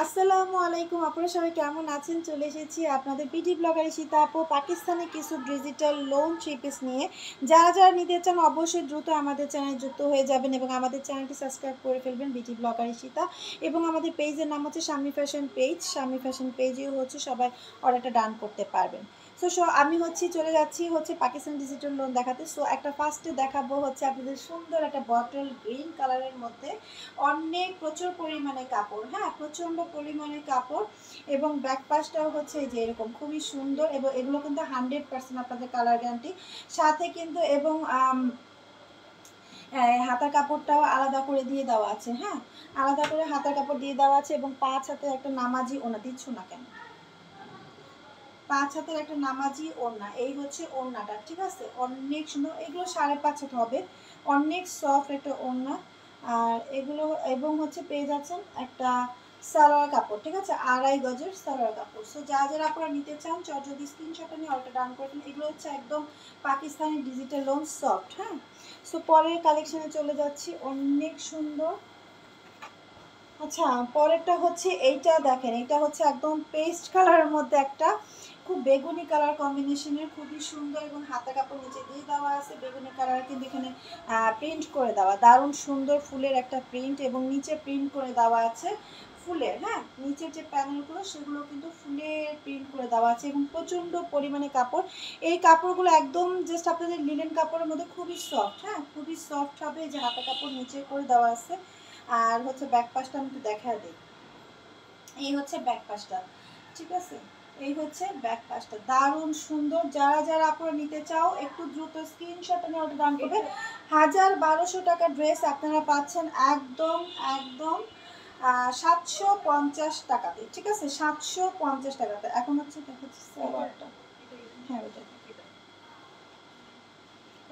আসসালামু আলাইকুম, আপনারা সবাই কেমন আছেন? চলে এসেছি আপনাদের বিডি ব্লগার ঈশিতা আপু পাকিস্তানি কিছু ডিজিটাল লোন থ্রি পিস নিয়ে। যারা যারা নিতে চান অবশ্যই দ্রুত আমাদের চ্যানেলে যুক্ত হয়ে যাবেন এবং আমাদের চ্যানেলটি সাবস্ক্রাইব করে ফেলবেন বিডি ব্লগার ঈশিতা। এবং আমাদের পেজের নাম হচ্ছে Shammi fashion page. Shammi fashion পেজেও হচ্ছে সবাই অর্ডারটা ডান করতে পারবেন। সো আমি চলে যাচ্ছি পাকিস্তান ডিজিটাল লোন দেখাতে। সো একটা ফার্স্টে দেখাবো হচ্ছে আপনাদের সুন্দর একটা বটল গ্রিন কালারের মধ্যে অনেক প্রচুর পরিমাণে কাপড়, হ্যাঁ প্রচণ্ড পরিমাণে কাপড় এবং ব্যাক পাশটাও হচ্ছে যে এরকম খুবই সুন্দর এবং এগুলো কিন্তু 100% আপনাদের কালার গ্যারান্টি সাথে কিন্তু এবং হাতার কাপড়টাও আলাদা করে দিয়ে দেওয়া আছে, হ্যাঁ আলাদা করে হাতার কাপড় দিয়ে দেওয়া আছে এবং 5 হাতে একটা নামাজি ওনা দিচ্ছ না কেন, 5 হাতের একটা নামাজি ওড়না, এই হচ্ছে ওড়নাটা, ঠিক আছে অনেক সুন্দর, এগুলো 5.5 হাত হবে, অনেক সফট একটা ওড়না। আর এগুলো এবং হচ্ছে পেয়ে যাচ্ছেন একটা সালোয়ার কাপড়, ঠিক আছে 2.5 গজের সালোয়ার কাপড়। সো যারা আপনারা নিতে চান যদি স্ক্রিনশটটা নিয়ে অর্ডার ডান করবেন। এগুলো হচ্ছে একদম পাকিস্তানি ডিজিটাল লোন সফট, হ্যাঁ। সো পরের কালেকশনে চলে যাচ্ছি, অনেক সুন্দর। আচ্ছা পরেরটা হচ্ছে এইটা দেখেন, এটা হচ্ছে একদম পেস্ট কালারের মধ্যে একটা খুব বেগুনি কালার কম্বিনেশনের, খুবই সুন্দর এবং হাতা কাপড় নিচে দিয়ে দেওয়া আছে বেগুনি কালার, কিন্তু এখানে প্রিন্ট করে দেওয়া, দারুণ সুন্দর ফুলের একটা প্রিন্ট এবং নিচে প্রিন্ট করে দেওয়া আছে ফুলের, হ্যাঁ নিচের যে প্যানেলগুলো সেগুলো কিন্তু ফুলের প্রিন্ট করে দেওয়া আছে এবং প্রচণ্ড পরিমাণে কাপড়। এই কাপড়গুলো একদম জাস্ট আপনাদের লিনেন কাপড়ের মধ্যে খুবই সফট, হ্যাঁ খুবই সফট হবে, যে হাতা কাপড় নিচে করে দেওয়া আছে। আর হচ্ছে ব্যাক পাশটা আমি একটু দেখা দিই, এই হচ্ছে ব্যাক পাশটা, ঠিক আছে এই হচ্ছে ব্যাক পাশটা, দারুণ সুন্দর। যারা আপনারা নিতে চাও একটু দ্রুত স্ক্রিনশট নিয়ে অর্ডার ডান করবে। 1200 টাকা ড্রেস আপনারা পাচ্ছেন একদম একদম 750 টাকাতে, ঠিক আছে 750 টাকাতে। এখন হচ্ছে সালোয়ারটা, হ্যাঁ ওইটা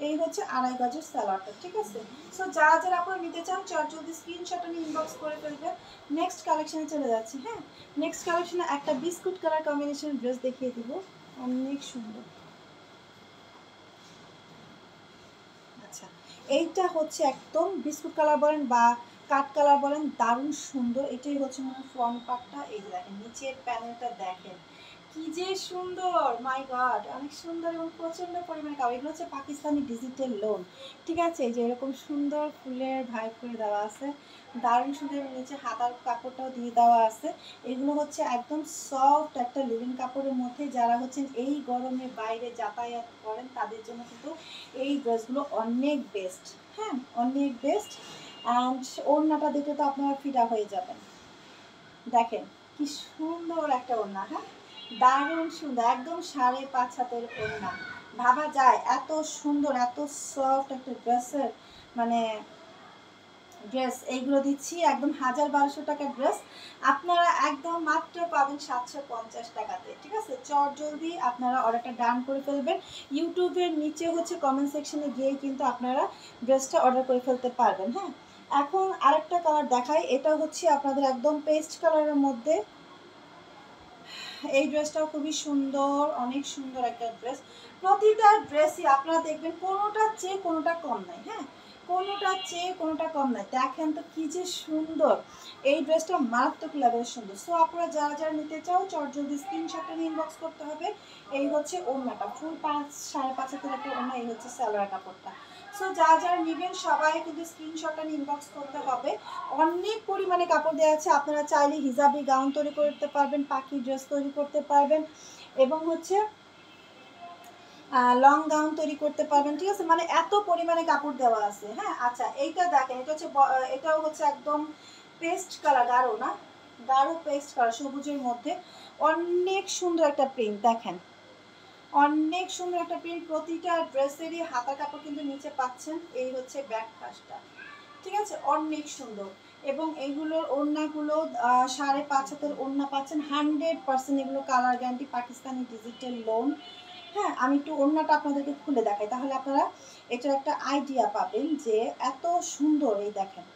এই হচ্ছে 2.5 গজের সালোয়ারটা, ঠিক আছে। সো যারা আপনারা নিতে চান জলদি স্ক্রিনশটটা নিয়ে ইনবক্স করে ফেলবেন। নেক্সট কালেকশনে চলে যাচ্ছি, হ্যাঁ নেক্সট কালেকশনে একটা বিস্কুট কালার কম্বিনেশনের ড্রেস দেখিয়ে দিব, অনেক সুন্দর। আচ্ছা এইটা হচ্ছে একদম বিস্কুট কালার বলেন বা কাঠ কালার বলেন, দারুণ সুন্দর। এটাই হচ্ছে আমার ফ্রন্ট পার্টটা, এই যে দেখেন নিচের প্যানেলটা দেখেন কি যে সুন্দর, মাই গড অনেক সুন্দর এবং প্রচণ্ড পরিমাণে কাপড়। এগুলো হচ্ছে পাকিস্তানি ডিজিটাল লোন, ঠিক আছে এই যে এরকম সুন্দর ফুলের ভাইব করে দেওয়া আছে, দারুণ সুন্দর এবং নিচে হাতার কাপড়টাও দিয়ে দেওয়া আছে। এগুলো হচ্ছে একদম সফট একটা লিনেন কাপড়ের মধ্যে, যারা হচ্ছেন এই গরমে বাইরে যাতায়াত করেন তাদের জন্য কিন্তু এই ড্রেসগুলো অনেক বেস্ট, হ্যাঁ অনেক বেস্ট। অ্যান্ড ওড়নাটা দেখে তো আপনারা ফিদা হয়ে যাবেন, দেখেন কি সুন্দর একটা ওড়না, হ্যাঁ দারুণ সুন্দর, একদম 5.5 হাতের ওড়না। ভাবা যায় এত সুন্দর এত সফট একটা ড্রেসের মানে ড্রেস এইগুলো দিচ্ছি একদম 1200 টাকার ড্রেস আপনারা একদম মাত্র পাবেন 750 টাকাতে, ঠিক আছে জলদি আপনারা অর্ডারটা ডান করে ফেলবেন। ইউটিউবের নিচে হচ্ছে কমেন্ট সেকশনে গিয়ে কিন্তু আপনারা ড্রেসটা অর্ডার করে ফেলতে পারবেন, হ্যাঁ। এখন আরেকটা কালার দেখাই, এটা হচ্ছে আপনাদের একদম পেস্ট কালারের মধ্যে, এই ড্রেসটাও খুবই সুন্দর, অনেক সুন্দর একটা ড্রেস। প্রতিটা ড্রেসই আপনারা দেখবেন কোনোটার চেয়ে কোনোটা কম নাই, হ্যাঁ কোনোটার চেয়ে কোনোটা কম নাই, দেখেন তো কি যে সুন্দর, এই ড্রেসটা মারাত্মক লেভেলের সুন্দর। সো আপনারা যারা নিতে চাও জলদি স্ক্রিনশটটা নিয়ে ইনবক্স করতে হবে। এই হচ্ছে ওড়নাটা ফুল 5.5 হাতের একটা ওড়না, এই হচ্ছে সালোয়ার কাপড়টা। সো যারা নেবেন সবাই কিন্তু স্ক্রিনশটটা নিয়ে ইনবক্স করতে হবে। অনেক পরিমাণে কাপড় দেওয়া আছে, আপনারা চাইলে হিজাবি গাউন তৈরি করতে পারবেন, পাখি ড্রেস তৈরি করতে পারবেন এবং হচ্ছে লং গাউন তৈরি করতে পারবেন, ঠিক আছে মানে এত পরিমাণে কাপড় দেওয়া আছে, হ্যাঁ। আচ্ছা এইটা দেখেন, এটা হচ্ছে এটাও হচ্ছে একদম পেস্ট কালার, গাঢ় না গাঢ় পেস্ট কালার সবুজের মধ্যে, অনেক সুন্দর একটা প্রিন্ট দেখেন, অনেক সুন্দর একটা প্রিন্ট। প্রতিটা ড্রেসেরই হাতা কাপড় কিন্তু নিচে পাচ্ছেন, এই হচ্ছে ব্যাক পাশটা, ঠিক আছে অনেক সুন্দর। এবং এইগুলোর ওড়নাগুলো 5.5 হাতের ওড়না পাচ্ছেন 100%, এগুলো colour guarantee Pakistani digital loan, হ্যাঁ। আমি একটু ওড়নাটা আপনাদেরকে খুলে দেখাই, তাহলে আপনারা এটার একটা আইডিয়া পাবেন যে এত সুন্দর, এই দেখেন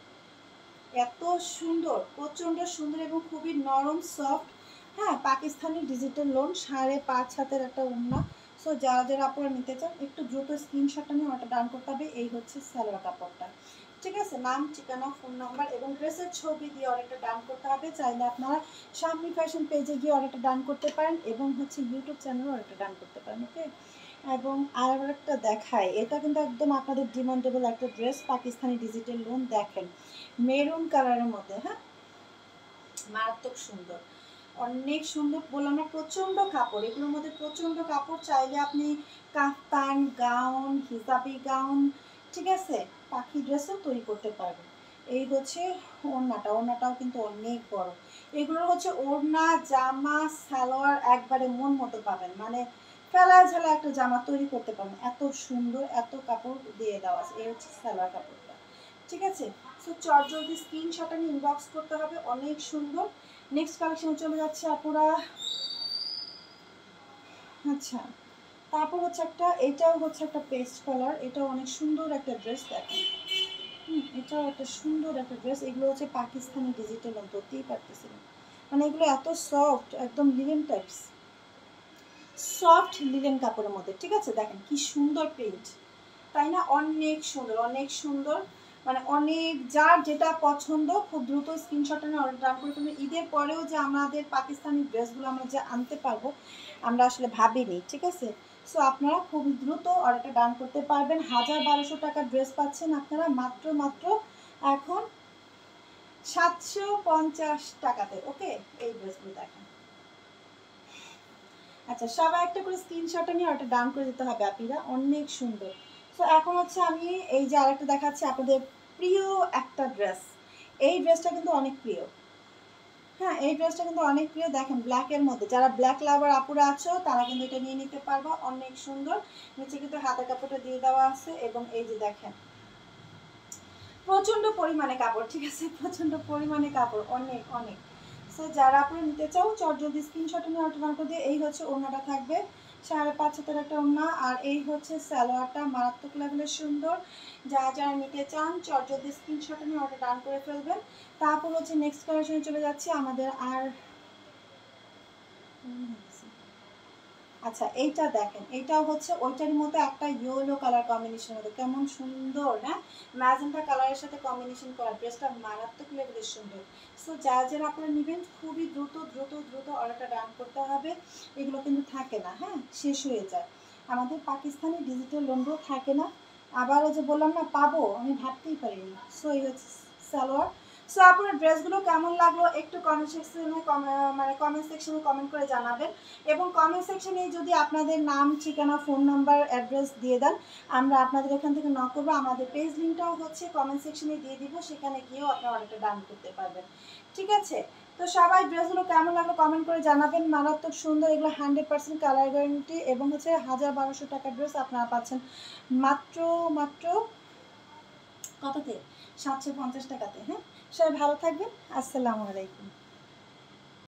এত সুন্দর প্রচণ্ড সুন্দর এবং খুবই নরম সফট, হ্যাঁ পাকিস্তানি ডিজিটাল লোন 5.5 হাতের একটা ওড়না। সো যারা আপনারা নিতে চান একটু দ্রুত স্ক্রিনশটটা নিয়ে অর্ডার ডান করতে হবে। এই হচ্ছে সালোয়ার কাপড়টা, ঠিক আছে, নাম, ঠিকানা, ফোন নাম্বার এবং ড্রেসের ছবি দিয়ে অর্ডারটা ডান করতে হবে। চাইলে আপনারা শাম্মী ফ্যাশন পেজে গিয়ে অর্ডারটা ডান করতে পারেন এবং হচ্ছে ইউটিউব চ্যানেলে অর্ডারটা ডান করতে পারেন। ওকে, এবং আর একটা দেখায়, এটা কিন্তু একদম আপনাদের ডিমান্ডেবল একটা ড্রেস, পাকিস্তানি ডিজিটাল লোন। দেখেন মেরুন কালারের মধ্যে, হ্যাঁ মারাত্মক সুন্দর, অনেক সুন্দর, বললাম না প্রচণ্ড কাপড়, এগুলোর মধ্যে প্রচণ্ড কাপড়। চাইলে আপনি কাফতান, গাউন, হিজাবি গাউন, ঠিক আছে, পাখি ড্রেসও তৈরি করতে পারবেন। এই হচ্ছে ওড়নাটা, ওড়নাটাও কিন্তু অনেক বড়। এগুলোর হচ্ছে ওড়না, জামা, সালোয়ার একবারে মন মতো পাবেন, মানে ফেলা ঝালা একটা জামা তৈরি করতে পারবেন, এত সুন্দর, এত কাপড় দিয়ে দেওয়া আছে। এই হচ্ছে সালোয়ার কাপড়টা, ঠিক আছে। সো চটজলদি স্ক্রিনশট আমি ইনবক্স করতে হবে, অনেক সুন্দর। নেক্সট কালেকশন চলে যাচ্ছে আপুরা। আচ্ছা, তারপর হচ্ছে একটা, এটাও হচ্ছে একটা পেস্ট কালার, এটাও অনেক সুন্দর একটা ড্রেস। দেখেন এটাও একটা সুন্দর একটা ড্রেস। এগুলো হচ্ছে পাকিস্তানি ডিজিটাল, ধরতেই পারতেছিলাম, মানে এগুলো এত সফট, একদম লিনেন টাইপস, সফট লিনেন কাপড়ের মধ্যে, ঠিক আছে। দেখেন কি সুন্দর প্রিন্ট, তাই না? অনেক সুন্দর, অনেক সুন্দর, মানে অনেক, যার যেটা পছন্দ খুব দ্রুত স্ক্রিনশট নিয়ে অর্ডার ডান করে ফেলবেন। ঈদের পরেও যে আমাদের পাকিস্তানি ড্রেসগুলো আমরা যে আনতে পারবো আমরা আসলে ভাবিনি, ঠিক আছে। সো আপনারা খুব দ্রুত অর্ডারটা ডান করতে পারবেন। 1000-1200 টাকার ড্রেস পাচ্ছেন আপনারা মাত্র মাত্র এখন 750 টাকাতে। ওকে, এই ড্রেসগুলো দেখেন। আচ্ছা, সবাই একটা করে স্ক্রিনশট নিয়ে অর্ডার ডান করে দিতে হবে আপিরা, অনেক সুন্দর। সো এখন হচ্ছে আমি এই যে আরেকটা দেখাচ্ছি আপনাদের প্রিয় একটা ড্রেস। এই ড্রেসটা কিন্তু অনেক প্রিয়, হ্যাঁ এই ড্রেসটা কিন্তু অনেক প্রিয়। দেখেন ব্ল্যাকের মধ্যে, যারা ব্ল্যাক লাভার আপুরা আছো তারা কিন্তু এটা নিয়ে নিতে পারবা, অনেক সুন্দর। নিচে কিন্তু হাতের কাপড়টা দিয়ে দেওয়া আছে এবং এই যে দেখেন প্রচণ্ড পরিমাণে কাপড়, ঠিক আছে, প্রচণ্ড পরিমাণে কাপড়, অনেক অনেক। সো যারা আপনারা নিতে চাও চটজলদি স্ক্রিনশট নিয়ে অর্ডার করে দিয়ে। এই হচ্ছে ওড়নাটা থাকবে 5.5 হাতের একটা ওড়না, আর এই হচ্ছে সালোয়ারটা, মারাত্মক লেভেলের সুন্দর। যারা যারা নিতে চান চটজলদি স্ক্রিনশট নিয়ে অর্ডার ডান করে ফেলবেন। তারপর হচ্ছে নেক্সট কালেকশনে চলে যাচ্ছে আমাদের। আর আচ্ছা এইটা দেখেন, এইটাও হচ্ছে ওইটারই মতো একটা ইয়েলো কালার কম্বিনেশন মতো, কেমন সুন্দর, হ্যাঁ ম্যাজেন্টা কালারের সাথে কম্বিনেশন করা, ড্রেসটা মারাত্মক লেভেলের সুন্দর। সো যারা যারা আপনারা নেবেন খুবই দ্রুত দ্রুত দ্রুত অর্ডারটা ডান করতে হবে। এগুলো কিন্তু থাকে না, হ্যাঁ শেষ হয়ে যায়। আমাদের পাকিস্তানি ডিজিটাল লোনগুলো থাকে না। আবারও যে বললাম না পাবো, আমি ভাবতেই পারিনি। সো এই হচ্ছে সালোয়ার। সো আপনার ড্রেসগুলো কেমন লাগলো একটু কমেন্ট সেকশনে কমেন্ট সেকশনে কমেন্ট করে জানাবেন। এবং কমেন্ট সেকশনে যদি আপনাদের নাম, ঠিকানা, ফোন নাম্বার, অ্যাড্রেস দিয়ে দেন, আমরা আপনাদের এখান থেকে নক করবো। আমাদের পেজ লিঙ্কটাও হচ্ছে কমেন্ট সেকশনে দিয়ে দিব, সেখানে গিয়েও আপনারা অর্ডারটা ডান করতে পারবেন, ঠিক আছে। তো সবাই ড্রেসগুলো কেমন লাগলো কমেন্ট করে জানাবেন। মারাত্মক সুন্দর, এগুলো 100% কালার গ্যারান্টি এবং হচ্ছে 1000-1200 টাকার ড্রেস আপনারা পাচ্ছেন মাত্র মাত্র কততে, 750 টাকাতে। হ্যাঁ, সবাই ভালো থাকবেন, আসসালামু আলাইকুম।